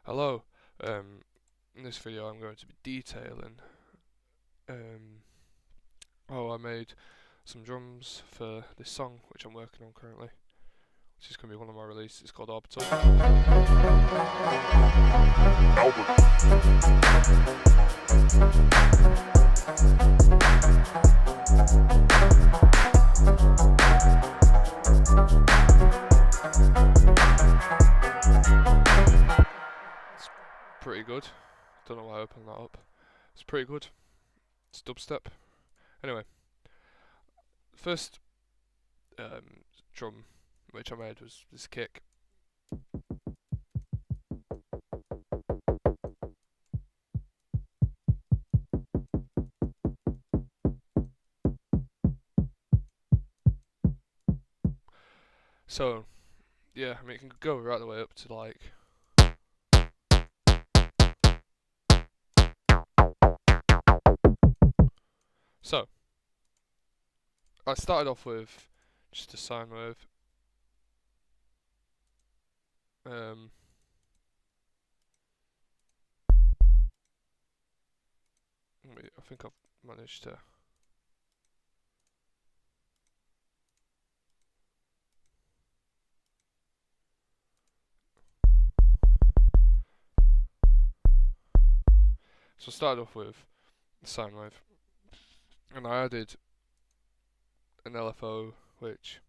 Hello. In this video, I'm going to be detailing how I made some drums for this song, which I'm working on currently, which is going to be one of my releases. It's called Orbital. It's pretty good. Don't know why I opened that up. It's pretty good. It's dubstep. Anyway, first drum which I made was this kick. So yeah, I mean it can go right the way up to like so. I started off with just a sine wave. I think I've managed to. So I started off with the sine wave, and I added an LFO which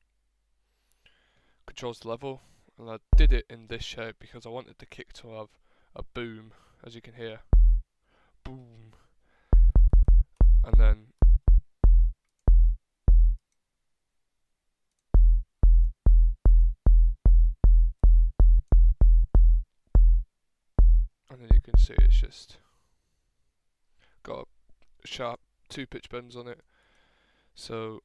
controls the level, and I did it in this shape because I wanted the kick to have a boom, as you can hear, boom, and then you can see it's just got sharp 2 pitch bends on it. So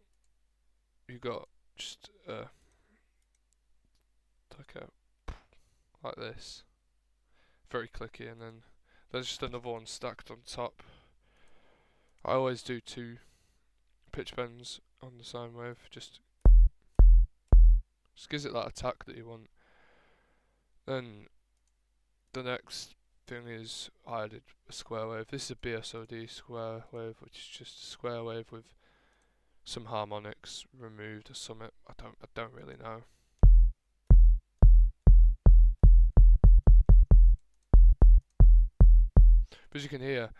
you got just like this, very clicky, and then there's just another one stacked on top. I always do 2 pitch bends on the sine wave, just gives it that attack that you want. Then the next thing is I added a square wave. This is a BSOD square wave, which is just a square wave with some harmonics removed or something. I don't really know. But as you can hear,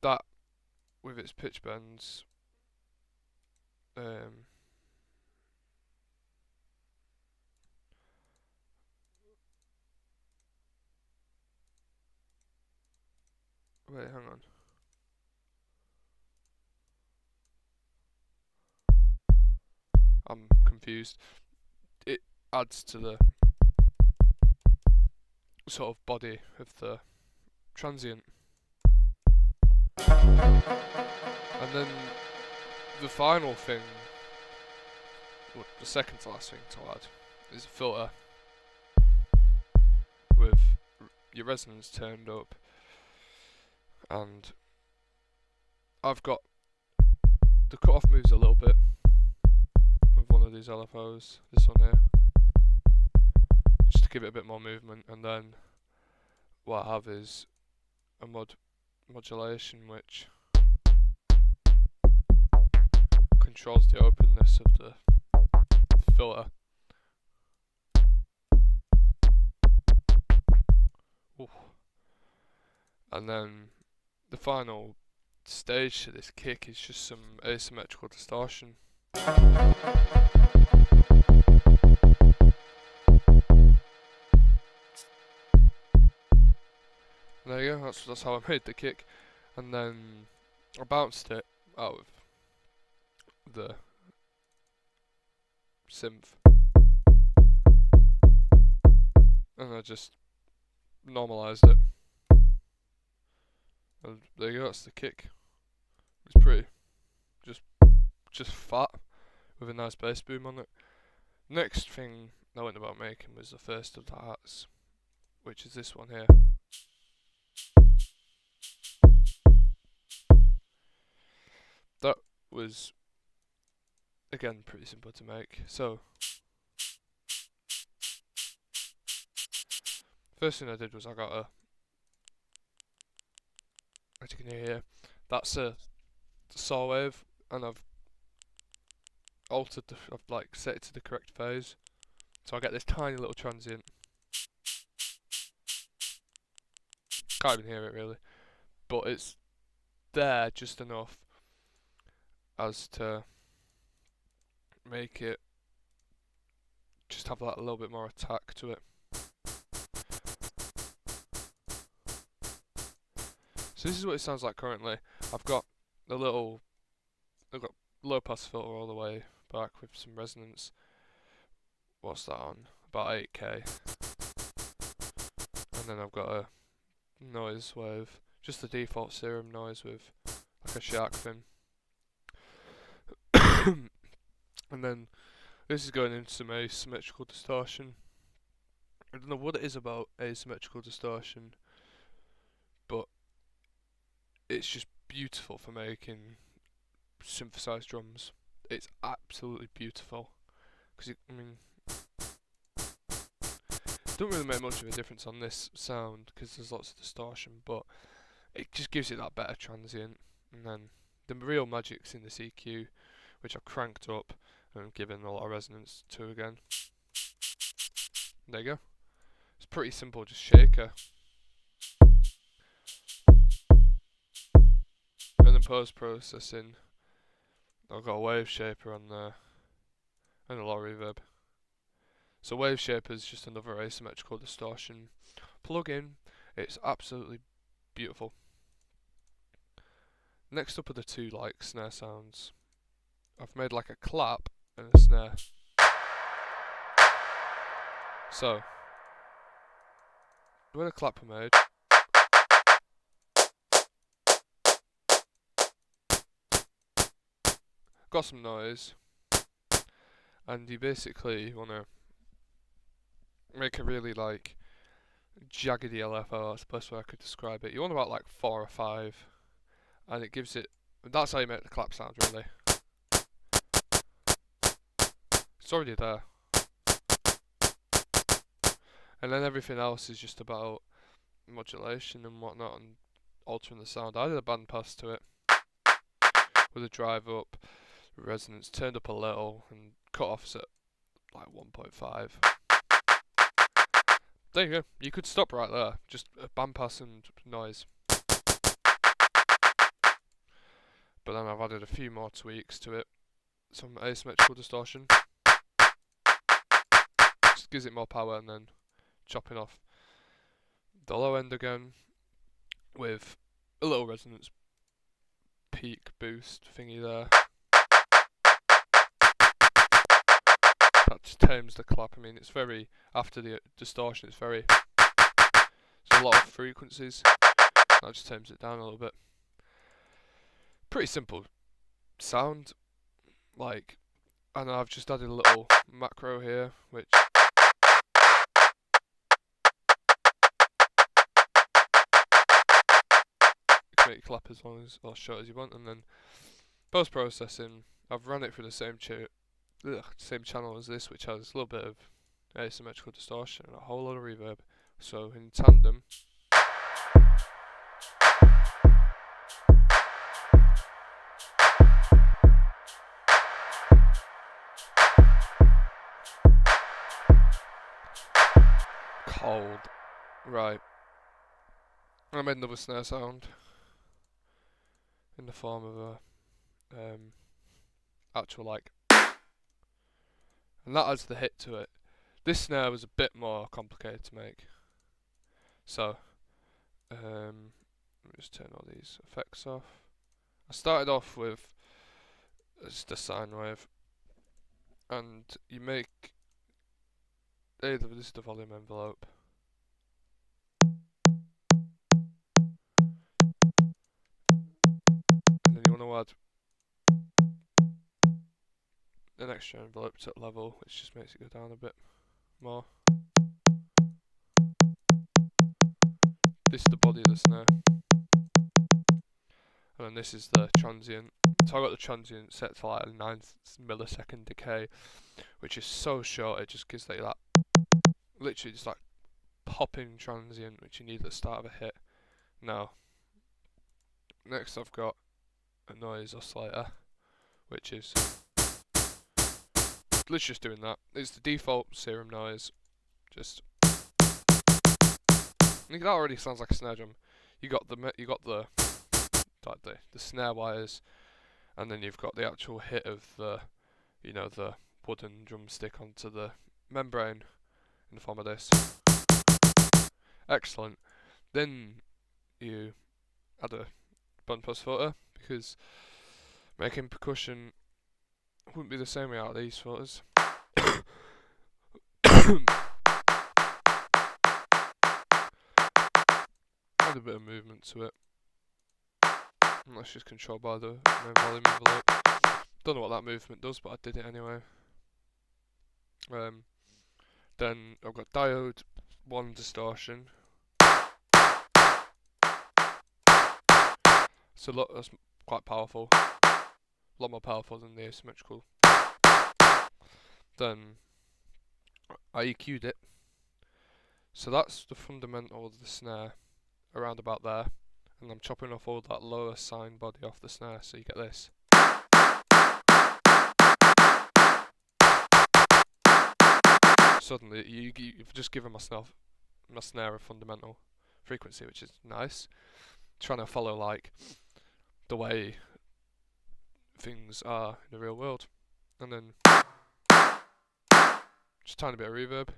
that with its pitch bends, wait, hang on. I'm confused. It adds to the sort of body of the transient. And then the final thing, well, the second to last thing to add, is a filter with your resonance turned up, and I've got the cutoff moves a little bit with one of these LFOs, this one here, just to give it a bit more movement. And then what I have is a modulation which controls the openness of the filter. Ooh. And then the final stage to this kick is just some asymmetrical distortion. There you go, that's how I made the kick. And then I bounced it out of the synth, and I just normalised it. And there you go, that's the kick. It's pretty just fat with a nice bass boom on it. Next thing I went about making was the first of the hats, which is this one here. That was again pretty simple to make. So first thing I did was I got as you can hear here, that's a saw wave, and I've altered I've like set it to the correct phase, so I get this tiny little transient. Can't even hear it really, but it's there just enough as to make it just have that a little bit more attack to it. So this is what it sounds like currently. I've got low pass filter all the way back with some resonance. What's that on? About 8k. And then I've got a noise wave, just the default serum noise with like a shark fin. And then this is going into some asymmetrical distortion. I don't know what it is about asymmetrical distortion, but it's just beautiful for making synthesized drums. It's absolutely beautiful, because I mean, it don't really make much of a difference on this sound because there's lots of distortion, but it just gives it that better transient. And then the real magic's in the EQ, which I've cranked up and given a lot of resonance to again. There you go. It's pretty simple, just shaker. And then post-processing, I've got a wave shaper on there and a lot of reverb. So wave shaper is just another asymmetrical distortion plugin. It's absolutely beautiful. Next up are the two like snare sounds. I've made like a clap and a snare. So the way the clap are made, got some noise, and you basically want to make a really like jaggedy LFO. That's the best way I could describe it. You want about like 4 or 5, and it gives it. That's how you make the clap sound, really. It's already there. And then everything else is just about modulation and whatnot and altering the sound. I did a bandpass to it with a drive up, resonance turned up a little, and cut offs at like 1.5. There you go. You could stop right there. Just a bandpass and noise. But then I've added a few more tweaks to it. Some asymmetrical distortion. Just gives it more power, and then chopping off the low end again with a little resonance peak boost thingy there. That just tames the clap. I mean, it's very, after the distortion, it's very, there's a lot of frequencies. That just tames it down a little bit. Pretty simple sound. Like, and I've just added a little macro here, which make it clap as long as or short as you want. And then post processing, I've run it through the same channel as this, which has a little bit of asymmetrical distortion and a whole lot of reverb. So in tandem, cold. Right. I made another snare sound in the form of a actual like, and that adds the hit to it. This snare was a bit more complicated to make, so let me just turn all these effects off. I started off with just a sine wave, and you make either this is the volume envelope. And then you want to add an extra envelope to level, which just makes it go down a bit more. This is the body of the snare, and then this is the transient. So I got the transient set to like a 9 millisecond decay, which is so short it just gives that literally just like popping transient which you need at the start of a hit. Now Next I've got a noise oscillator, which is literally just doing that. It's the default Serum noise. Just that already sounds like a snare drum. You got the snare wires, and then you've got the actual hit of the the wooden drumstick onto the membrane in the form of this. Excellent. Then you add a bandpass filter, because making percussion wouldn't be the same without these filters. Add a bit of movement to it. And that's just controlled by the main volume envelope. Don't know what that movement does, but I did it anyway. Then I've got diode 1 distortion. So look, that's quite powerful. A lot more powerful than the asymmetrical. Then I EQ'd it. So that's the fundamental of the snare, around about there. And I'm chopping off all that lower sine body off the snare, so you get this. Suddenly, you've just given my snare a fundamental frequency, which is nice. Trying to follow like the way things are in the real world. And then just a tiny bit of reverb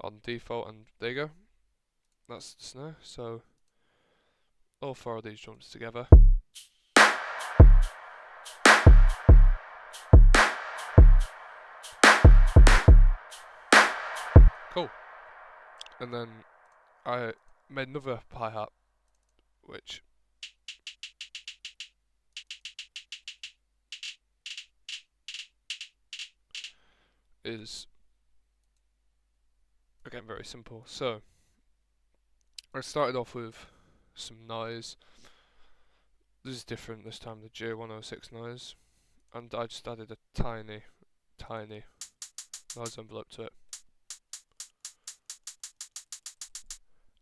on default, and there you go. That's the snare. So all 4 of these drums together. Cool. And then I made another hi-hat, which is again very simple. So I started off with some noise. This is different this time, the J106 noise, and I just added a tiny noise envelope to it.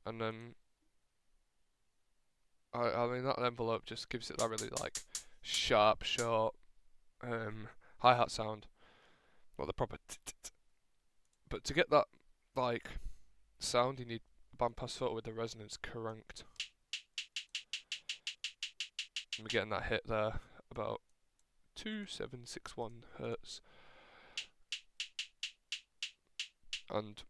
And then I mean that envelope just gives it that really like sharp, short hi-hat sound, not the proper but to get that like sound, you need a bandpass filter with the resonance cranked. And we're getting that hit there, about 2761 hertz. And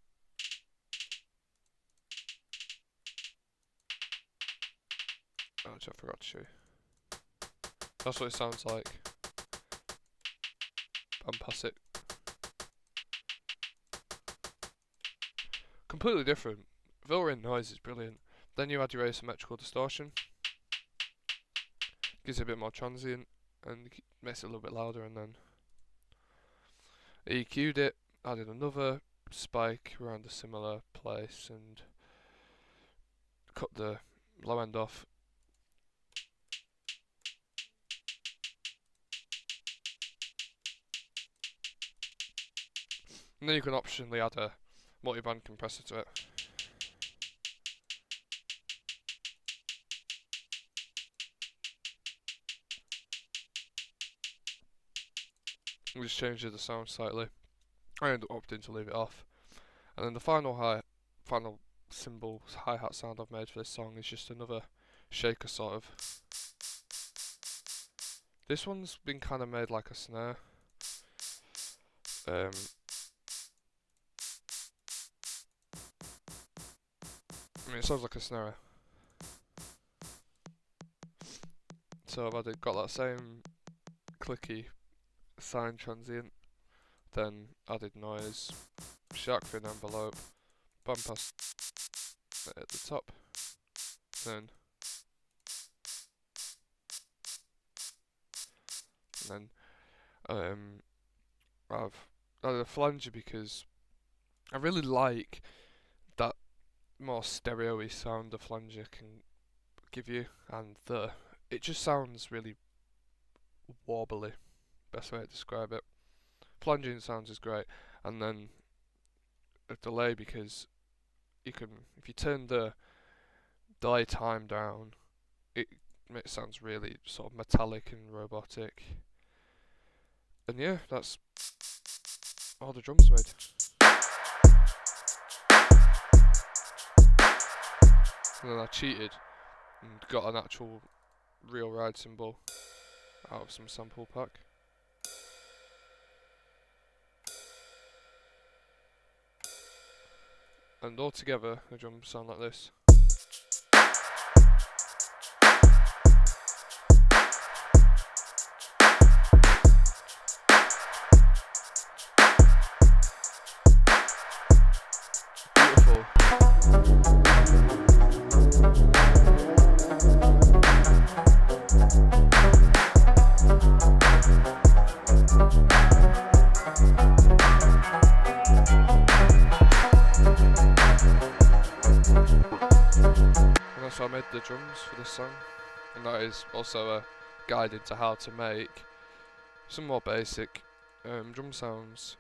actually, I forgot to show you. That's what it sounds like. Bandpass it. Completely different. Filtering noise is brilliant. Then you add your asymmetrical distortion. Gives it a bit more transient and makes it a little bit louder, and then EQ'd it, added another spike around a similar place and cut the low end off. And then you can optionally add a multi-band compressor to it. And just changes the sound slightly. I ended up opting to leave it off. And then the final cymbal hi-hat sound I've made for this song is just another shaker sort of. This one's been kind of made like a snare. I mean, it sounds like a snare. So I've got that same clicky sine transient, then added noise, shark fin envelope, bandpass at the top, then I've added a flanger because I really like that more stereo-y sound the flanger can give you, and it just sounds really warbly, best way to describe it. Flanging sounds is great, and then a delay, because you can, if you turn the delay time down, it it sounds really sort of metallic and robotic. And yeah, that's all the drums made. And then I cheated and got an actual real ride cymbal out of some sample pack. And all together, the drums sound like this. Beautiful. And that's how I made the drums for this song, and that is also a guide into how to make some more basic drum sounds.